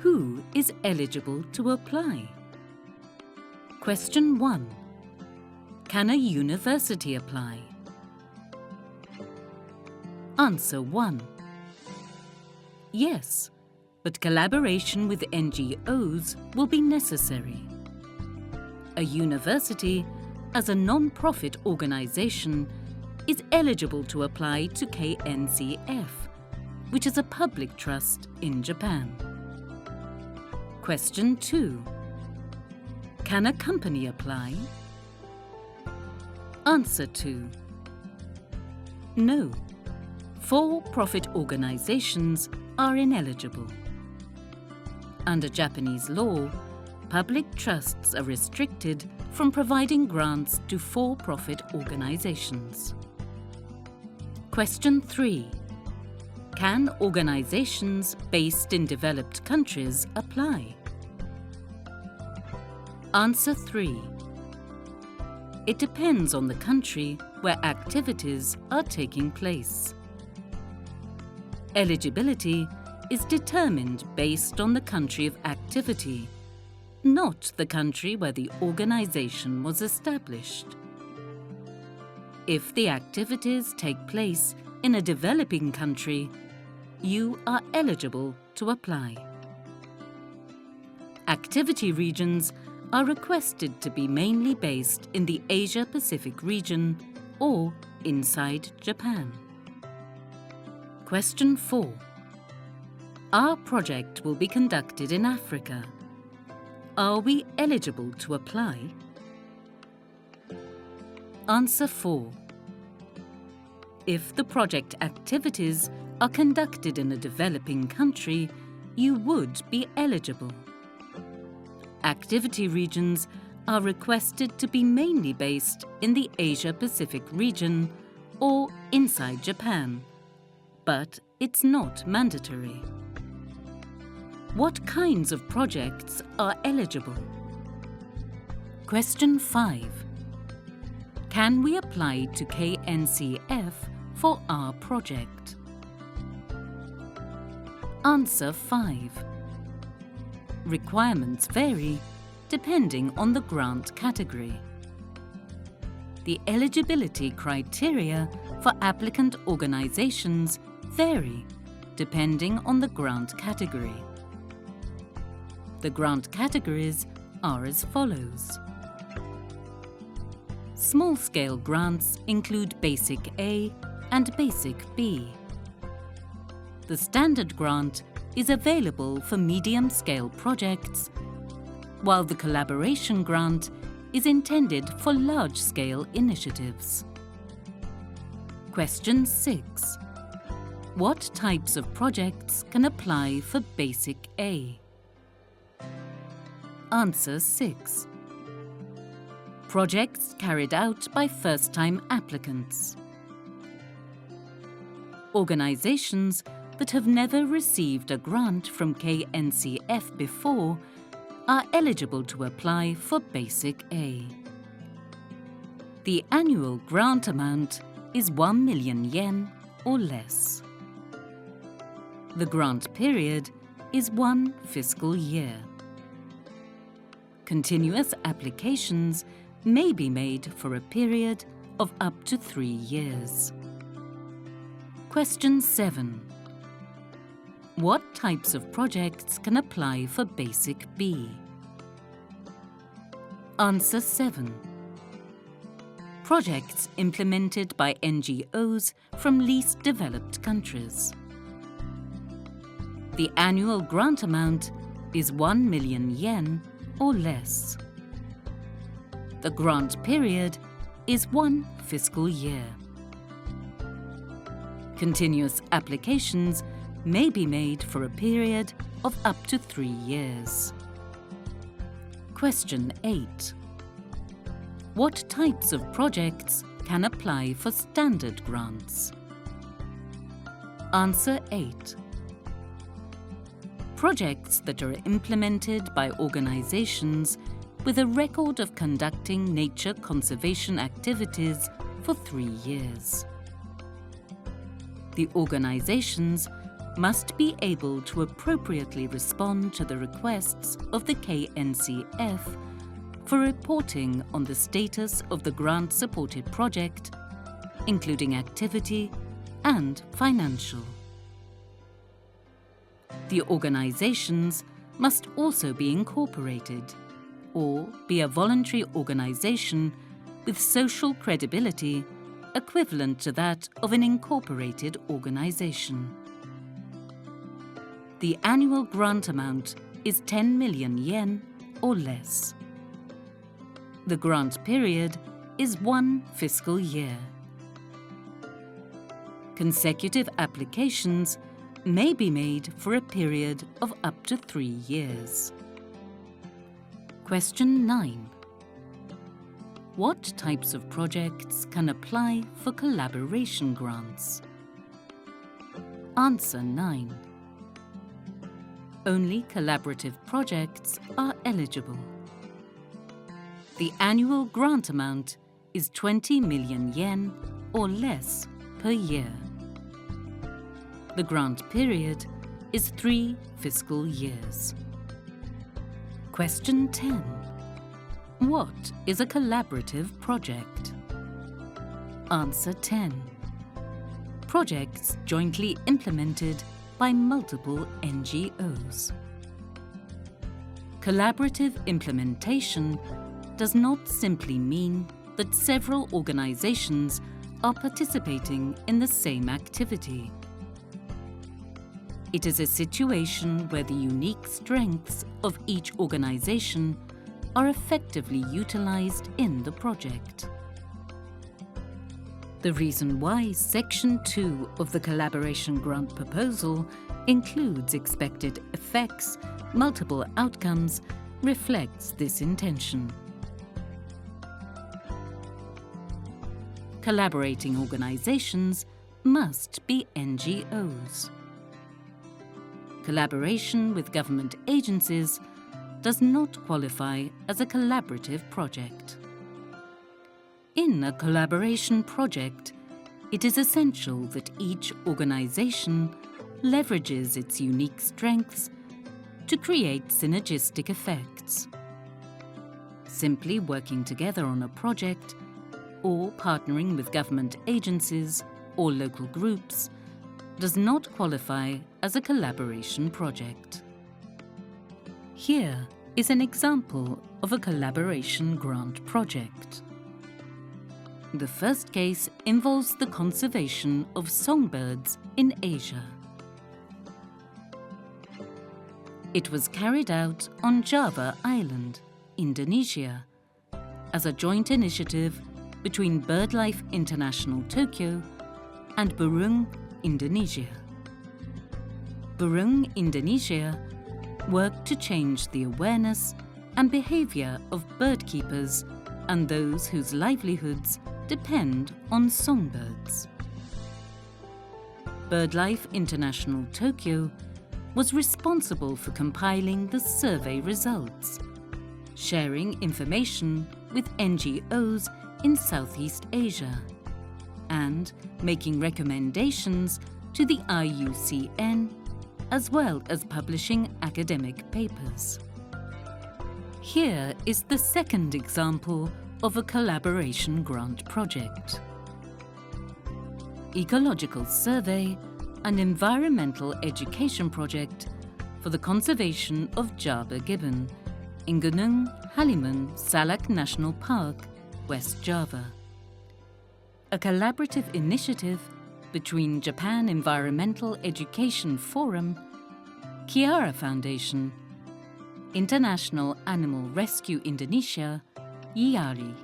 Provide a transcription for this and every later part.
Who is eligible to apply? Question 1. Can a university apply? Answer 1. Yes, but collaboration with NGOs will be necessary. A university, as a non-profit organization, is eligible to apply to KNCF, which is a public trust in Japan. Question 2. Can a company apply? Answer 2. No. For-profit organizations are ineligible. Under Japanese law, public trusts are restricted from providing grants to for-profit organizations. Question 3. Can organizations based in developed countries apply? Answer 3. It depends on the country where activities are taking place. Eligibility is determined based on the country of activity, not the country where the organization was established. If the activities take place in a developing country, you are eligible to apply. Activity regions are requested to be mainly based in the Asia-Pacific region or inside Japan. Question 4. Our project will be conducted in Africa. Are we eligible to apply? Answer 4. If the project activities are conducted in a developing country, you would be eligible. Activity regions are requested to be mainly based in the Asia-Pacific region or inside Japan, but it's not mandatory. What kinds of projects are eligible? Question 5. Can we apply to KNCF for our project? Answer 5. Requirements vary depending on the grant category. The eligibility criteria for applicant organizations vary depending on the grant category. The grant categories are as follows. Small-scale grants include Basic A and Basic B. The standard grant is available for medium-scale projects, while the collaboration grant is intended for large-scale initiatives. Question 6. What types of projects can apply for Basic A? Answer 6. Projects carried out by first-time applicants. Organizations that have never received a grant from KNCF before are eligible to apply for Basic A. The annual grant amount is 1 million yen or less. The grant period is 1 fiscal year. Continuous applications may be made for a period of up to 3 years. Question 7. What types of projects can apply for Basic B? Answer 7. Projects implemented by NGOs from least developed countries. The annual grant amount is 1 million yen or less. The grant period is 1 fiscal year. Continuous applications may be made for a period of up to 3 years. Question 8. What types of projects can apply for standard grants? Answer 8. Projects that are implemented by organizations with a record of conducting nature conservation activities for 3 years. The organizations must be able to appropriately respond to the requests of the KNCF for reporting on the status of the grant-supported project, including activity and financial. The organizations must also be incorporated or be a voluntary organization with social credibility equivalent to that of an incorporated organization. The annual grant amount is 10 million yen or less. The grant period is 1 fiscal year. Consecutive applications may be made for a period of up to 3 years. Question 9. What types of projects can apply for collaboration grants? Answer 9. Only collaborative projects are eligible. The annual grant amount is 20 million yen or less per year. The grant period is 3 fiscal years. Question 10. What is a collaborative project? Answer 10. Projects jointly implemented by multiple NGOs. Collaborative implementation does not simply mean that several organizations are participating in the same activity. It is a situation where the unique strengths of each organization are effectively utilized in the project. The reason why Section 2 of the Collaboration Grant Proposal includes expected effects, multiple outcomes, reflects this intention. Collaborating organizations must be NGOs. Collaboration with government agencies does not qualify as a collaborative project. In a collaboration project, it is essential that each organization leverages its unique strengths to create synergistic effects. Simply working together on a project or partnering with government agencies or local groups does not qualify as a collaboration project. Here is an example of a collaboration grant project. The first case involves the conservation of songbirds in Asia. It was carried out on Java Island, Indonesia, as a joint initiative between BirdLife International Tokyo and Burung Indonesia. Burung Indonesia worked to change the awareness and behavior of bird keepers and those whose livelihoods depend on songbirds. BirdLife International Tokyo was responsible for compiling the survey results, sharing information with NGOs in Southeast Asia, and making recommendations to the IUCN, as well as publishing academic papers. Here is the second example of a collaboration grant project. Ecological Survey and Environmental Education Project for the conservation of Java gibbon in Gunung Halimun Salak National Park, West Java. A collaborative initiative between Japan Environmental Education Forum, Kiara Foundation, International Animal Rescue Indonesia, IARI.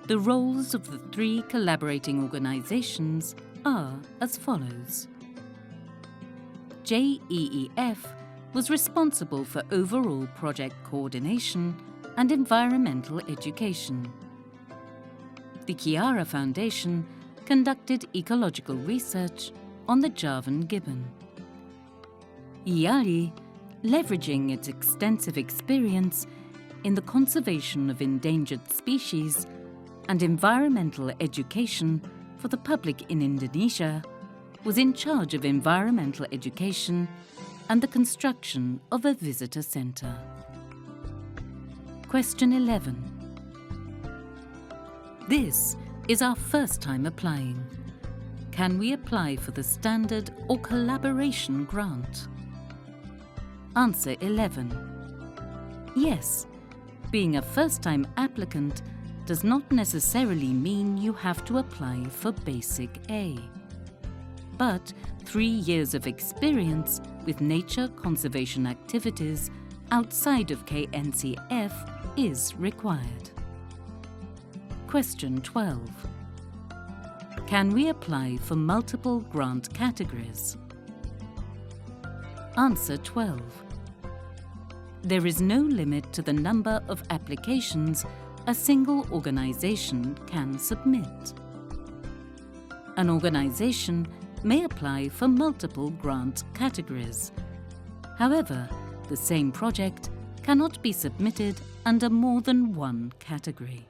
The roles of the 3 collaborating organizations are as follows. JEEF was responsible for overall project coordination and environmental education. The Kiara Foundation conducted ecological research on the Javan gibbon. IARI, leveraging its extensive experience in the conservation of endangered species and environmental education for the public in Indonesia, was in charge of environmental education and the construction of a visitor centre. Question 11. This is our first time applying. Can we apply for the standard or collaboration grant? Answer 11. Yes, being a first-time applicant does not necessarily mean you have to apply for Basic A. But 3 years of experience with nature conservation activities outside of KNCF is required. Question 12. Can we apply for multiple grant categories? Answer 12. There is no limit to the number of applications a single organization can submit. An organization may apply for multiple grant categories. However, the same project cannot be submitted under more than one category.